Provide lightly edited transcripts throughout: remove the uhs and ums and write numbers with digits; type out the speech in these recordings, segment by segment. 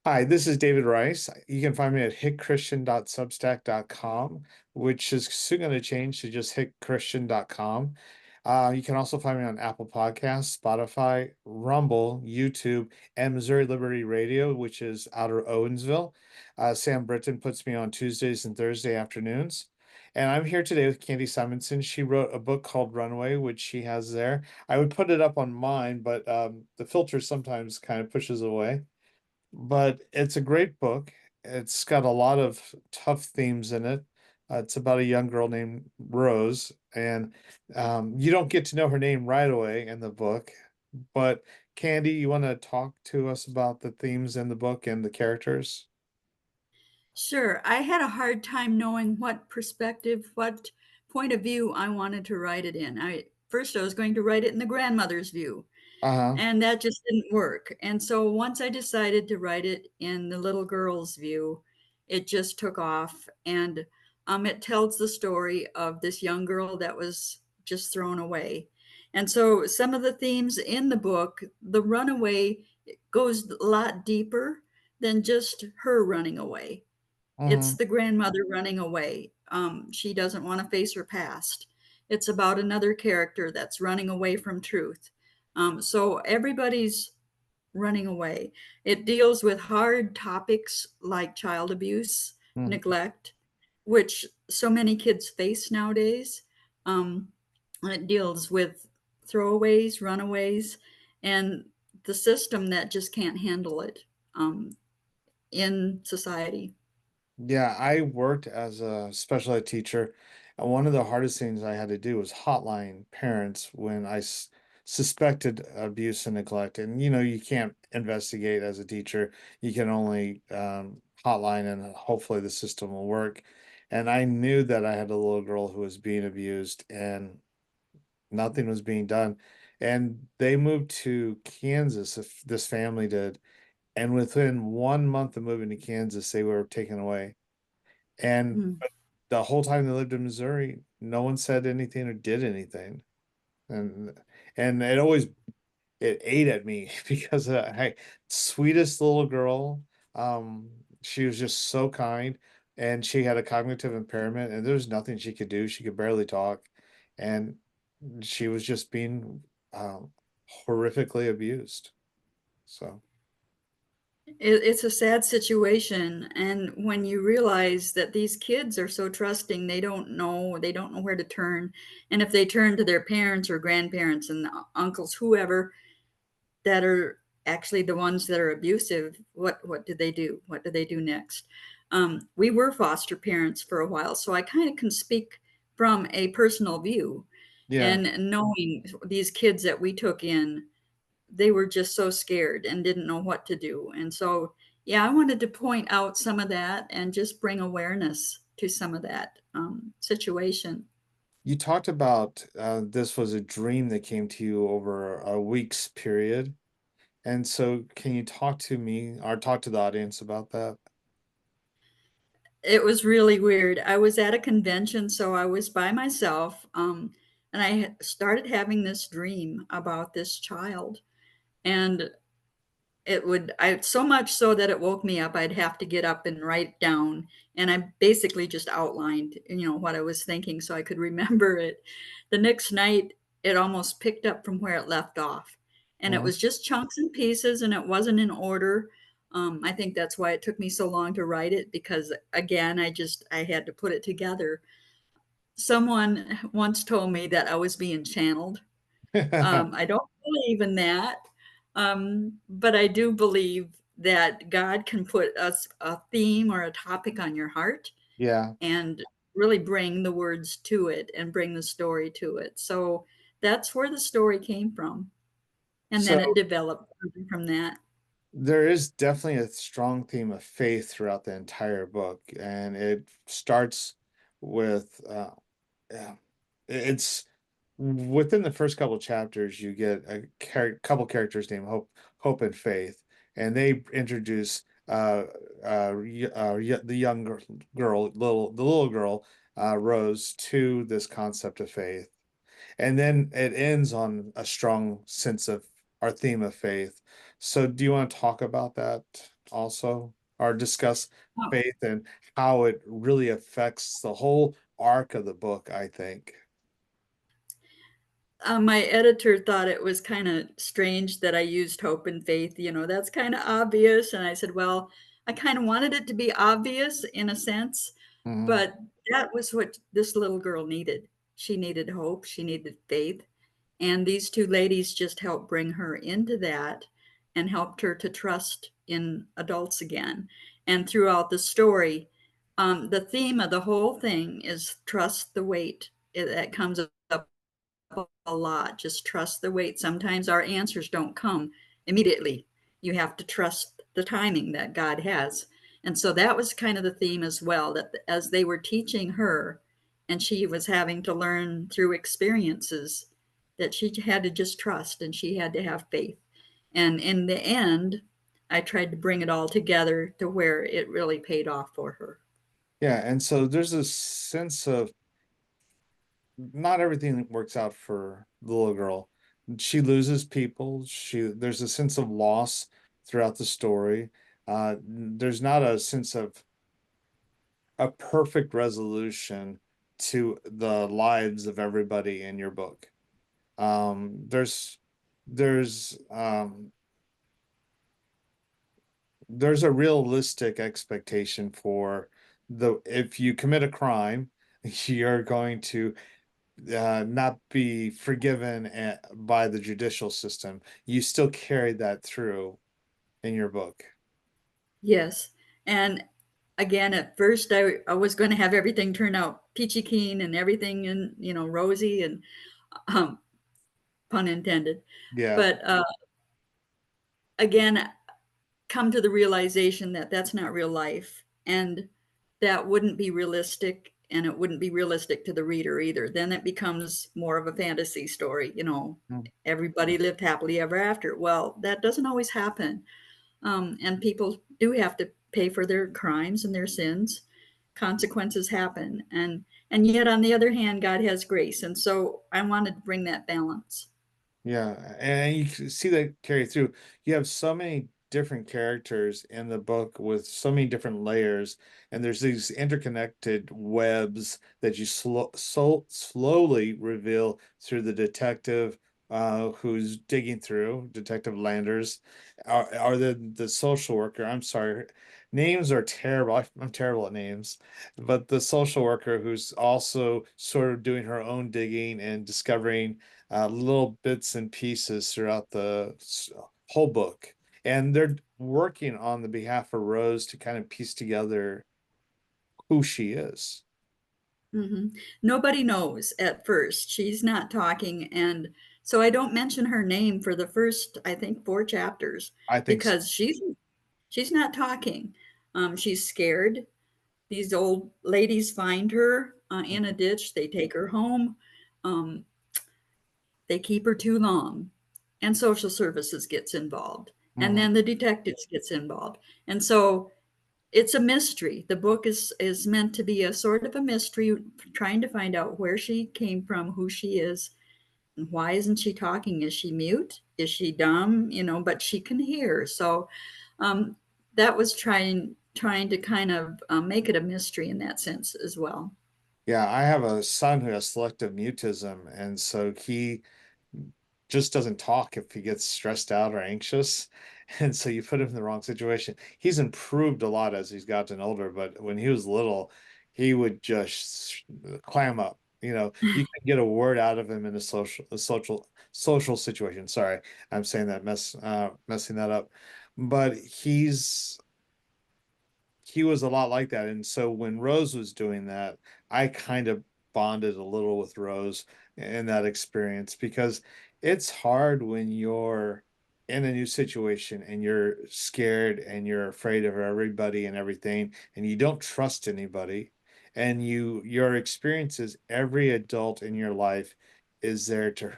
Hi, this is David Rice. You can find me at hitchristian.substack.com, which is soon going to change to just hitchristian.com. You can also find me on Apple Podcasts, Spotify, Rumble, YouTube, and Missouri Liberty Radio, which is out of Owensville. Sam Britton puts me on Tuesdays and Thursday afternoons. And I'm here today with Candy Simonson. She wrote a book called Runaway, which she has there. I would put it up on mine, but the filter sometimes kind of pushes away. But it's a great book. It's got a lot of tough themes in it. It's about a young girl named Rose, and you don't get to know her name right away in the book. But Candy, you want to talk to us about the themes in the book and the characters? Sure. I had a hard time knowing what perspective, what point of view I wanted to write it in. I was going to write it in the grandmother's view, Uh-huh. and that just didn't work. And so once I decided to write it in the little girl's view, it just took off. And it tells the story of this young girl that was just thrown away. And so some of the themes in the book, the runaway goes a lot deeper than just her running away. It's Mm-hmm. the grandmother running away. She doesn't want to face her past. It's about another character that's running away from truth. So everybody's running away. It deals with hard topics like child abuse, Mm-hmm. neglect, which so many kids face nowadays. And it deals with throwaways, runaways, and the system that just can't handle it in society. Yeah, I worked as a special ed teacher, and one of the hardest things I had to do was hotline parents when I suspected abuse and neglect. And you can't investigate as a teacher. You can only hotline, and hopefully the system will work. And I knew that I had a little girl who was being abused, and nothing was being done. And they moved to Kansas, if this family did, and within 1 month of moving to Kansas, they were taken away. And Mm. the whole time they lived in Missouri, no one said anything or did anything. And it ate at me because hey, sweetest little girl. She was just so kind, and she had a cognitive impairment, and there was nothing she could do. She could barely talk, and she was just being horrifically abused. So It's a sad situation, and when you realize that these kids are so trusting, they don't know where to turn, and if they turn to their parents or grandparents and uncles, whoever, that are actually the ones that are abusive, what do they do? What do they do next? We were foster parents for a while, so I kind of can speak from a personal view, yeah. and knowing these kids that we took in, they were just so scared and didn't know what to do. And so, yeah, I wanted to point out some of that and just bring awareness to some of that situation. You talked about this was a dream that came to you over a week's period. And so, can you talk to me or talk to the audience about that? It was really weird. I was at a convention, so I was by myself, and I started having this dream about this child. And I so much so that it woke me up. I'd have to get up and write down. And I basically just outlined, what I was thinking so I could remember it. The next night, it almost picked up from where it left off. And it Mhm. was just chunks and pieces, and it wasn't in order. I think that's why it took me so long to write it, because again, I had to put it together. Someone once told me that I was being channeled. I don't believe in that, but I do believe that God can put us a theme or a topic on your heart Yeah. and really bring the words to it and bring the story to it. So that's where the story came from. And then it So developed from that. there is definitely a strong theme of faith throughout the entire book, and it starts with yeah, it's within the first couple chapters you get a couple characters named Hope and Faith, and they introduce the young the little girl Rose to this concept of faith, and then it ends on a strong sense of our theme of faith. So, do you want to talk about that also, or discuss Oh, faith and how it really affects the whole arc of the book, I think. my editor thought it was kind of strange that I used hope and faith. That's kind of obvious. And I said, well, I kind of wanted it to be obvious in a sense, Mhm. but that was what this little girl needed. She needed hope, she needed faith. And these two ladies just helped bring her into that and helped her to trust in adults again. And throughout the story, the theme of the whole thing is trust the wait. That comes up a lot. Just trust the wait. Sometimes our answers don't come immediately. You have to trust the timing that God has. And so that was kind of the theme as well, that as they were teaching her and she was having to learn through experiences, that she had to just trust and she had to have faith. And in the end, I tried to bring it all together to where it really paid off for her. Yeah, and so there's a sense of not everything works out for the little girl. She loses people. There's a sense of loss throughout the story. There's not a sense of a perfect resolution to the lives of everybody in your book. There's there's a realistic expectation for the if you commit a crime, you're going to not be forgiven by the judicial system. You still carry that through in your book. Yes. And again, at first I was going to have everything turn out peachy keen and everything and, rosy and um, pun intended. Yeah, But again, come to the realization that that's not real life and that wouldn't be realistic and it wouldn't be realistic to the reader either. Then it becomes more of a fantasy story, mm, everybody lived happily ever after. Well, that doesn't always happen. And people do have to pay for their crimes and their sins. Consequences happen, and yet on the other hand, God has grace, and so I wanted to bring that balance. yeah, and you can see that carry through. You have so many different characters in the book with so many different layers, and there's these interconnected webs that you slowly reveal through the detective who's digging through, Detective Landers, or the social worker. I'm sorry, names are terrible. I'm terrible at names, but the social worker who's also sort of doing her own digging and discovering little bits and pieces throughout the whole book. And they're working on the behalf of Rose to kind of piece together who she is. Hmm. Nobody knows at first. She's not talking, and so I don't mention her name for the first, I think, 4 chapters I think so. because she's not talking. She's scared. These old ladies find her in a ditch. They take her home. Um, they keep her too long, and social services gets involved, and Mhm. then the detectives gets involved, and so it's a mystery. The book is meant to be a sort of a mystery, trying to find out where she came from, who she is, and why isn't she talking? Is she mute? Is she dumb? But she can hear. So um, that was trying to kind of make it a mystery in that sense as well. Yeah, I have a son who has selective mutism, and so he just doesn't talk if he gets stressed out or anxious. And so you put him in the wrong situation. He's improved a lot as he's gotten older, but when he was little, he would just clam up. You can get a word out of him in a social situation. Sorry, I'm saying that messing that up. But he was a lot like that. And so when Rose was doing that, I kind of bonded a little with Rose in that experience because it's hard when you're in a new situation and you're scared and you're afraid of everybody and everything and you don't trust anybody and your experiences every adult in your life is there to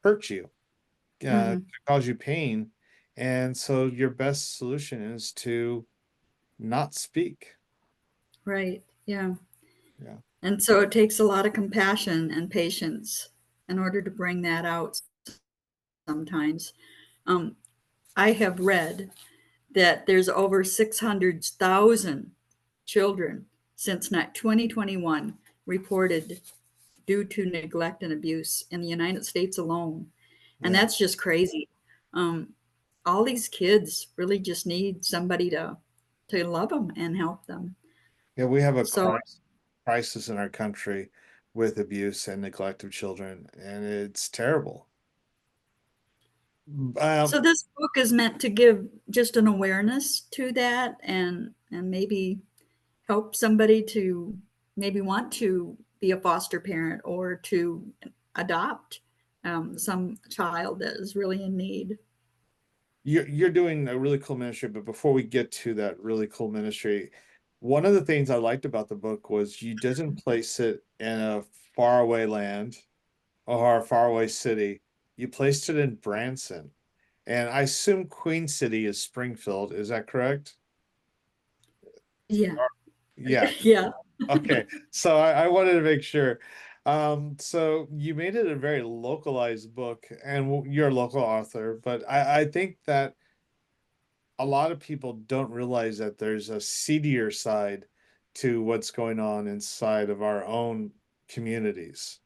hurt you, to Hmm. cause you pain, and so your best solution is to not speak. Right. Yeah. Yeah. And so it takes a lot of compassion and patience in order to bring that out sometimes. Um, I have read that there's over 600,000 children since 2021 reported due to neglect and abuse in the United States alone. And Yeah. that's just crazy. Um, all these kids really just need somebody to love them and help them. Yeah, we have a So, crisis in our country with abuse and neglect of children, and it's terrible. so Um, this book is meant to give just an awareness to that, and maybe help somebody to maybe want to be a foster parent or to adopt some child that is really in need. you're doing a really cool ministry, but before we get to that really cool ministry, one of the things I liked about the book was you didn't place it in a faraway land or a faraway city. You placed it in Branson. And I assume Queen City is Springfield. Is that correct? Yeah. Yeah. Yeah. Okay. So I wanted to make sure. So you made it a very localized book, and you're a local author, but I think that a lot of people don't realize that there's a seedier side to what's going on inside of our own communities.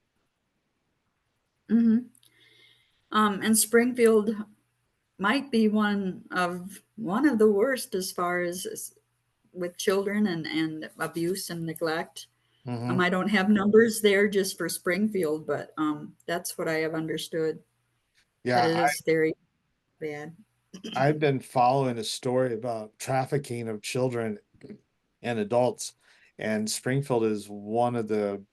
Hmm. And Springfield might be one of the worst as far as with children and abuse and neglect. Hmm. I don't have numbers there just for Springfield, but that's what I have understood, that Yeah, it is very bad. I've been following a story about trafficking of children and adults, and Springfield is one of the,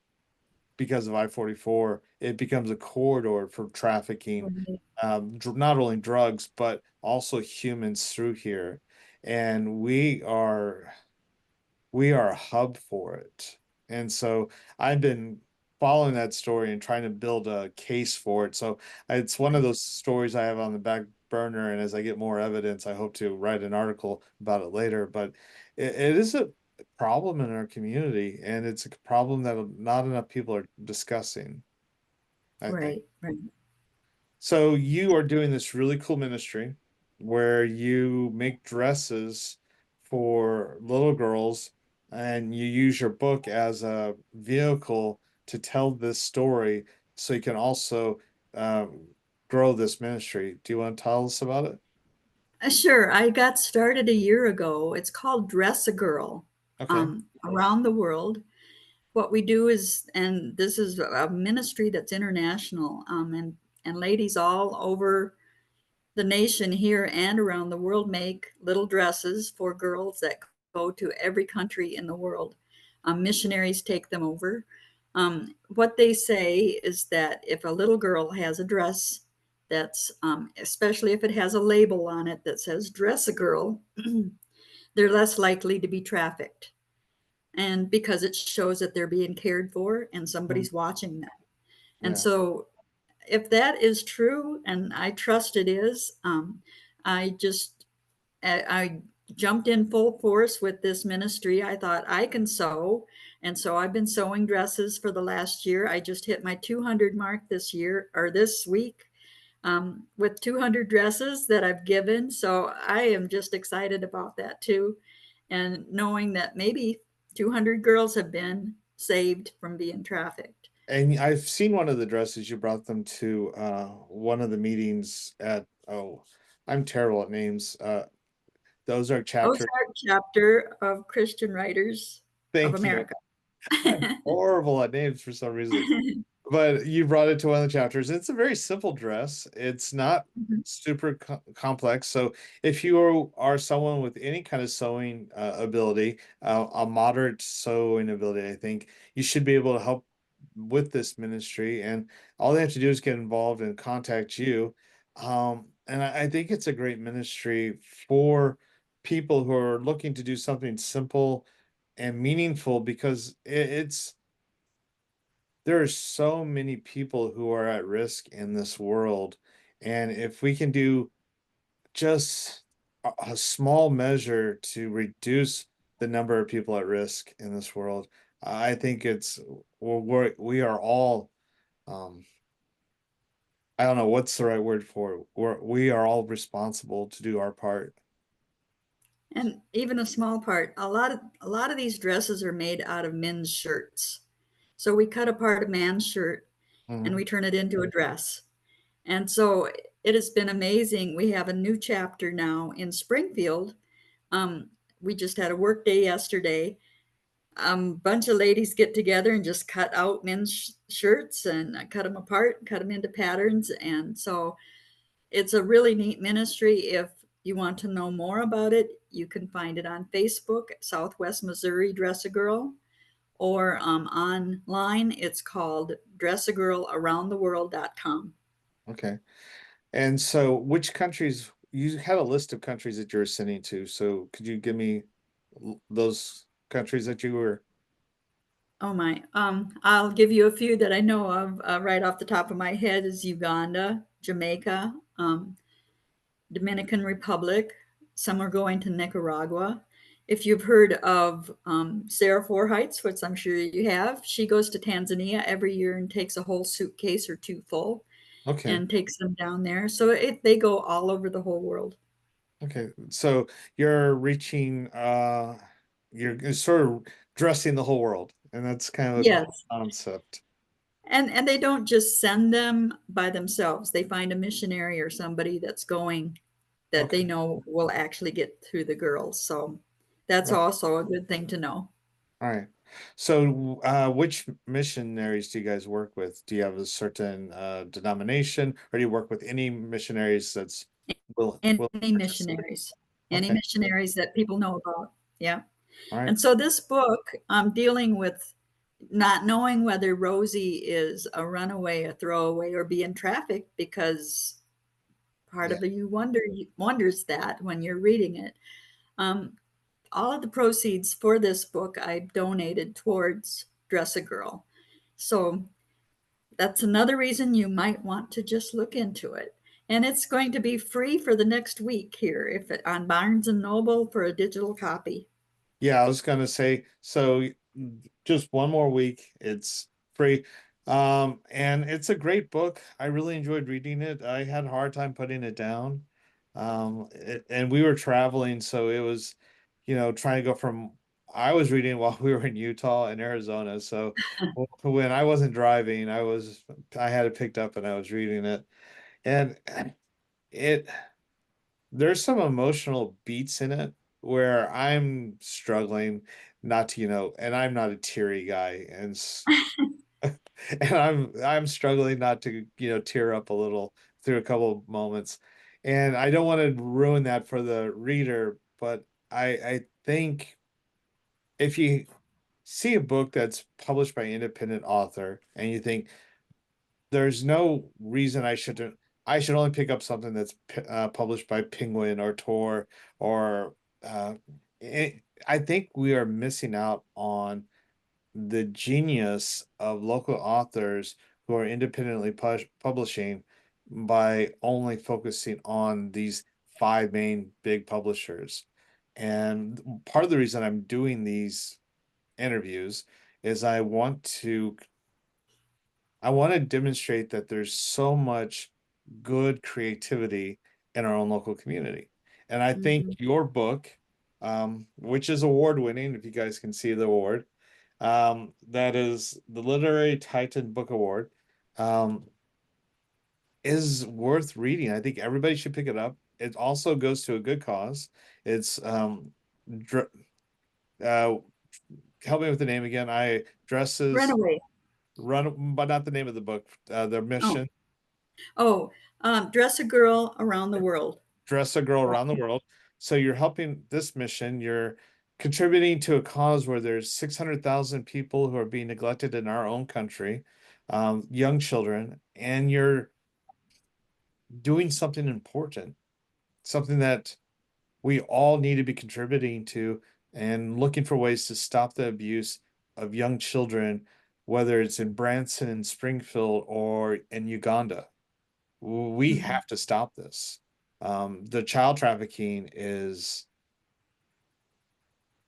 because of I-44, it becomes a corridor for trafficking, not only drugs, but also humans through here. And we are a hub for it. And so I've been following that story and trying to build a case for it. So it's one of those stories I have on the back burner. And as I get more evidence, I hope to write an article about it later. But it is a problem in our community, and it's a problem that not enough people are discussing, I think. Right, right. So you are doing this really cool ministry where you make dresses for little girls, and you use your book as a vehicle to tell this story so you can also um, grow this ministry. Do you want to tell us about it? Sure. I got started a year ago. It's called Dress a Girl Okay. around the world. What we do is, and this is a ministry that's international, and ladies all over the nation here and around the world make little dresses for girls that go to every country in the world. Missionaries take them over. What they say is that if a little girl has a dress that's, especially if it has a label on it that says dress a girl, they're less likely to be trafficked. And because it shows that they're being cared for and Mm. somebody's watching them. And Yeah. so if that is true, and I trust it is, I just I jumped in full force with this ministry. I thought I can sew, and so I've been sewing dresses for the last year. I just hit my 200 mark this year or this week, with 200 dresses that I've given. So I am just excited about that too, and knowing that maybe 200 girls have been saved from being trafficked. And I've seen one of the dresses you brought them to one of the meetings at, oh, I'm terrible at names. Those are chapter. Ozark chapter of Christian Writers of Thank you. America. I'm horrible at names for some reason. But you brought it to one of the chapters. It's a very simple dress. It's not super complex. So if you are someone with any kind of sewing ability, a moderate sewing ability, I think you should be able to help with this ministry. And all they have to do is get involved and contact you. And I think it's a great ministry for people who are looking to do something simple and meaningful, because it's there are so many people who are at risk in this world. And if we can do just a small measure to reduce the number of people at risk in this world, I think we are all, um, I don't know what's the right word for it. We are all responsible to do our part. And even a small part, a lot of these dresses are made out of men's shirts. So we cut apart a man's shirt and Mhm. we turn it into a dress. And so it has been amazing. We have a new chapter now in Springfield. Um, we just had a work day yesterday. Bunch of ladies get together and just cut out men's shirts and cut them apart, cut them into patterns. And so it's a really neat ministry. If you want to know more about it, you can find it on Facebook, Southwest Missouri Dress a Girl, or online. It's called dressagirlaroundtheworld.com. Okay. And so which countries you had a list of countries that you were sending to. So could you give me those countries that you were Oh my. I'll give you a few that I know of right off the top of my head is Uganda, Jamaica, Dominican Republic. Some are going to Nicaragua. If you've heard of Sarah Forheights, which I'm sure you have, she goes to Tanzania every year and takes a whole suitcase or two full okay. and takes them down there. So they go all over the whole world. Okay. So you're reaching you're sort of dressing the whole world. And that's kind of a cool Yes. concept. And they don't just send them by themselves. They find a missionary or somebody that's going that they Okay. know will actually get through the girls. So that's Right. also a good thing to know. All right. So which missionaries do you guys work with? Do you have a certain denomination or do you work with any missionaries that's will Any participate? missionaries, any Okay. missionaries that people know about. Yeah. All right. And so this book, dealing with not knowing whether Rosie is a runaway, a throwaway, or being trafficked, because part Yeah. of you wonders that when you're reading it. Um, all of the proceeds for this book I donated towards Dress a Girl. So that's another reason you might want to just look into it. And it's going to be free for the next week here if it on Barnes and Noble for a digital copy. Yeah, I was gonna say, so just one more week, it's free. And it's a great book. I really enjoyed reading it. I had a hard time putting it down. And we were traveling, so it was, trying to go from I was reading while we were in Utah and Arizona. So when I wasn't driving, I had it picked up and I was reading it. And it there's some emotional beats in it where I'm struggling not to, and I'm not a teary guy, and I'm struggling not to, tear up a little through a couple of moments, and I don't want to ruin that for the reader, but I think if you see a book that's published by an independent author and you think there's no reason I should only pick up something that's published by Penguin or Tor or uh, I think we are missing out on the genius of local authors who are independently publishing by only focusing on these five main big publishers. And part of the reason I'm doing these interviews is I want to demonstrate that there's so much good creativity in our own local community. And I think Mhm. your book, which is award winning, if you guys can see the award, that is the Literary Titan Book Award, um, is worth reading. I think everybody should pick it up. It also goes to a good cause. It's dr uh, help me with the name again. I dresses Runaway. run, but not the name of the book. Their Oh, mission. oh, Dress a Girl Around the World. Dress a girl around the world. So you're helping this mission. You're contributing to a cause where there's 600,000 people who are being neglected in our own country, young children, and you're doing something important, something that we all need to be contributing to and looking for ways to stop the abuse of young children, whether it's in Branson and Springfield or in Uganda. We Mhm. have to stop this. The child trafficking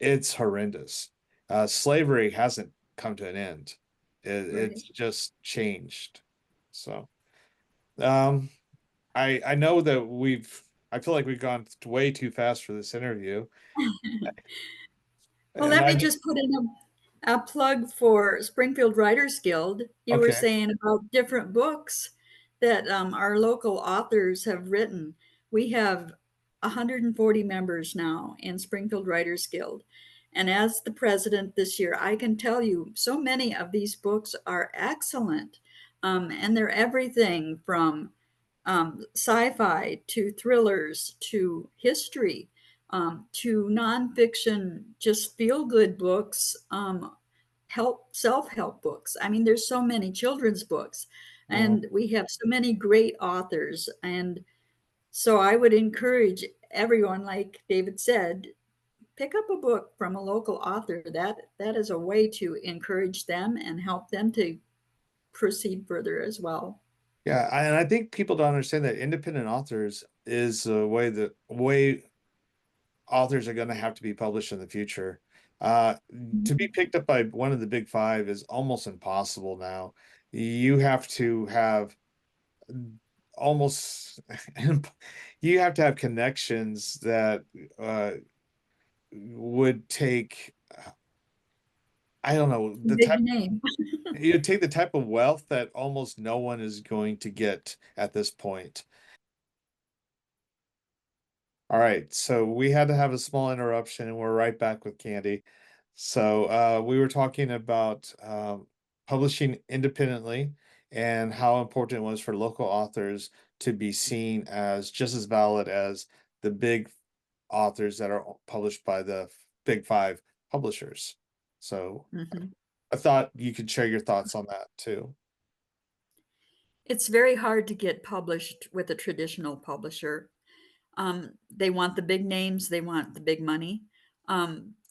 it's horrendous. Slavery hasn't come to an end. It's Right. just changed. So, um, I know that I feel like we've gone way too fast for this interview. Well, And let I me just put in a plug for Springfield Writers Guild. You were okay. saying about different books that our local authors have written. We have 140 members now in Springfield Writers Guild. And as the president this year, I can tell you so many of these books are excellent. And they're everything from sci-fi to thrillers to history to nonfiction, just feel-good books, self-help books. I mean, there's so many children's books, Mhm. and we have so many great authors. And so I would encourage everyone, like David said, pick up a book from a local author. That is a way to encourage them and help them to proceed further as well. Yeah, and I think people don't understand that independent authors is the way authors are going to have to be published in the future. Uh, to be picked up by one of the big five is almost impossible now. You have to have almost you have to have connections that would take I don't know the Big type name. you take the type of wealth that almost no one is going to get at this point. All right, so we had to have a small interruption and we're right back with Candy. So we were talking about publishing independently and how important it was for local authors to be seen as just as valid as the big authors that are published by the big five publishers. So Mhm. I thought you could share your thoughts on that too. It's very hard to get published with a traditional publisher. They want the big names, they want the big money.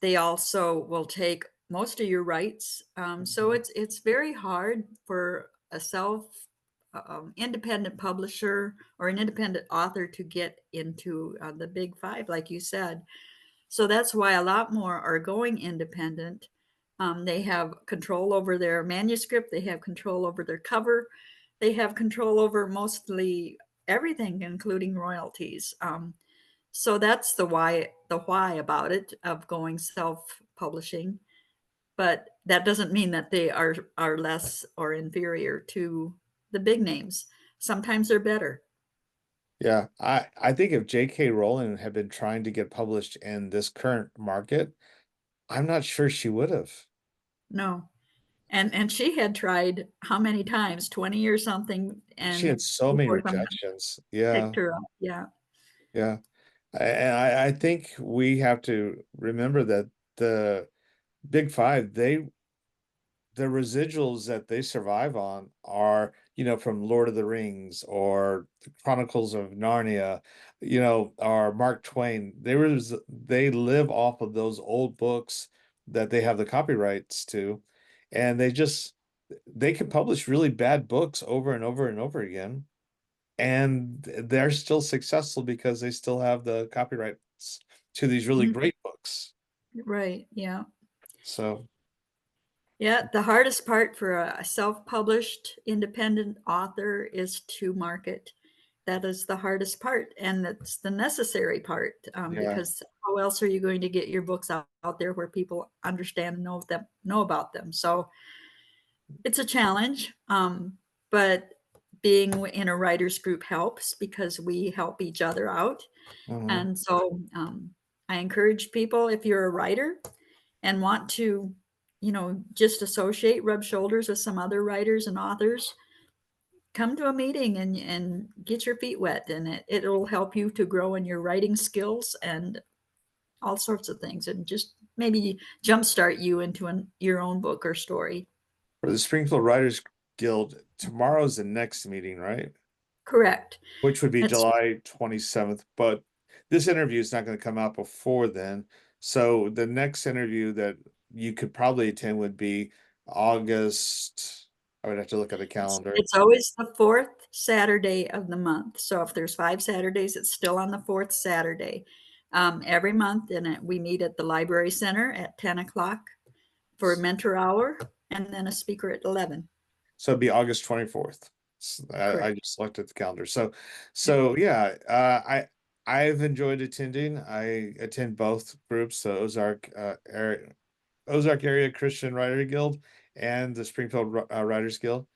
They also will take most of your rights. So Mhm. it's very hard for a independent publisher or an independent author to get into the big five, like you said. So that's why a lot more are going independent. They have control over their manuscript, they have control over their cover, they have control over mostly everything, including royalties. So that's the why about it of going self-publishing. But that doesn't mean that they are less or inferior to the big names. Sometimes they're better. Yeah, I think if J.K. Rowling had been trying to get published in this current market, I'm not sure she would have. No. And she had tried how many times? 20 or something, She had and so many before someone rejections. Yeah, picked her up. Yeah. yeah. And I think we have to remember that the Big Five, the residuals that they survive on are, from Lord of the Rings or the Chronicles of Narnia, or Mark Twain. They live off of those old books that they have the copyrights to, and they can publish really bad books over and over and over again, and they're still successful because they still have the copyrights to these really Mhm. great books. Right. Yeah. So, Yeah. The hardest part for a self-published independent author is to market. That is the hardest part, and that's the necessary part, yeah. because how else are you going to get your books out there where people understand and know about them? So it's a challenge, but being in a writers group helps because we help each other out. Mhm. And so I encourage people, if you're a writer and want to, just associate, rub shoulders with some other writers and authors, come to a meeting and get your feet wet, and it'll help you to grow in your writing skills and all sorts of things, and just maybe jumpstart you into your own book or story. For the Springfield Writers Guild, tomorrow's the next meeting, right? Correct. Which would be It's July 27th, but this interview is not going to come out before then. So the next interview that you could probably attend would be August. I would have to look at the It's calendar. it's always the 4th Saturday of the month. So if there's 5 Saturdays, it's still on the 4th Saturday, every month, and we meet at the Library Center at 10 o'clock for a mentor hour, and then a speaker at 11. So it'd be August 24th. I Correct. just looked at the calendar. So Yep. so yeah, I've enjoyed attending. I attend both groups, the Ozark Area Christian Writer Guild and the Springfield Writers Guild.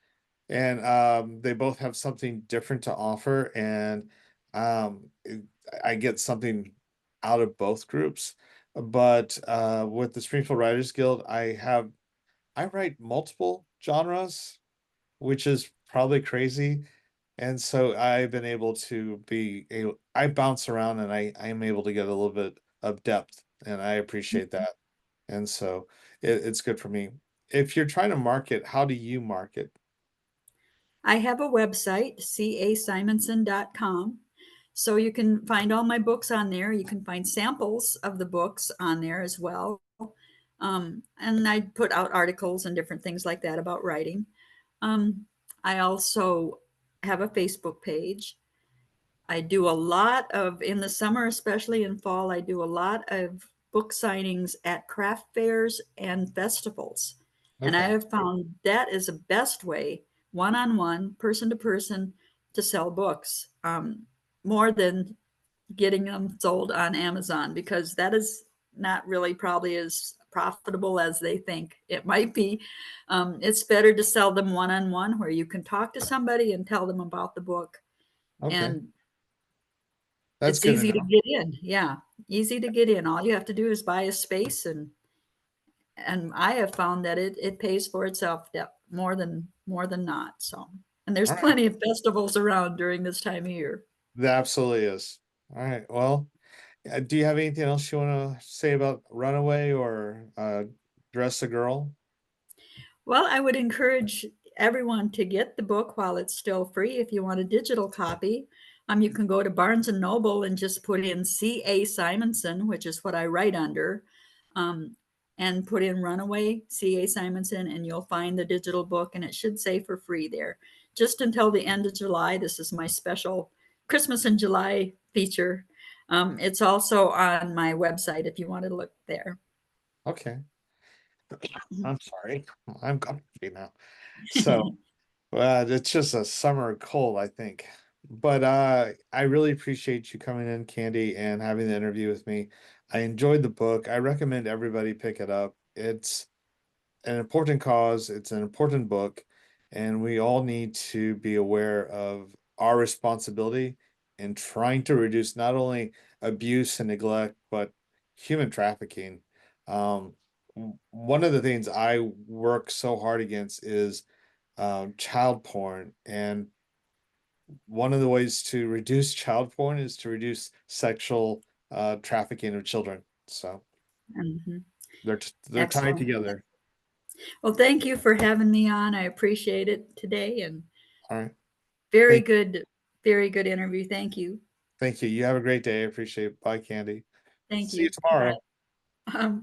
And they both have something different to offer, and I get something out of both groups. But with the Springfield Writers Guild, I write multiple genres, which is probably crazy. And so I've been able to I bounce around and I am able to get a little bit of depth, and I appreciate that. And so it's good for me. If you're trying to market, how do you market? I have a website, casimonson.com. So you can find all my books on there. You can find samples of the books on there as well. And I put out articles and different things like that about writing. Um, I also have a Facebook page. I do a lot of, in the summer, especially in fall, I do a lot of book signings at craft fairs and festivals. And I Okay. have found that is the best way, one on one, person to person, to sell books, more than getting them sold on Amazon, because that is not really probably as profitable as they think it might be. It's better to sell them one on one, where you can talk to somebody and tell them about the book. Okay. And That's it's good to easy to know. get in. Yeah, easy to get in. All you have to do is buy a space, and I have found that it pays for itself, more than not. So, and there's All right. plenty of festivals around during this time of year. That absolutely is. All right. Well, do you have anything else you want to say about Runaway or Dress a Girl? Well, I would encourage everyone to get the book while it's still free. If you want a digital copy, you can go to Barnes and Noble and just put in C.A. Simonson, which is what I write under, um, and put in Runaway C.A. Simonson, and you'll find the digital book, and it should say for free there. Just until the end of July. This is my special Christmas in July feature. It's also on my website if you want to look there. Okay. I'm sorry. I'm coughing now. So, it's just a summer cold, I think. But I really appreciate you coming in, Candy, and having the interview with me. I enjoyed the book. I recommend everybody pick it up. It's an important cause, it's an important book, and we all need to be aware of our responsibility in trying to reduce not only abuse and neglect, but human trafficking. Um, One of the things I work so hard against is child porn, and one of the ways to reduce child porn is to reduce sexual trafficking of children. So Mhm. they're tied Excellent. together. Well, thank you for having me on. I appreciate it today, and All right. very Thank good, very good interview. Thank you. Thank you. You have a great day. I appreciate it. Bye, Candy. Thank See you you. Bye. tomorrow.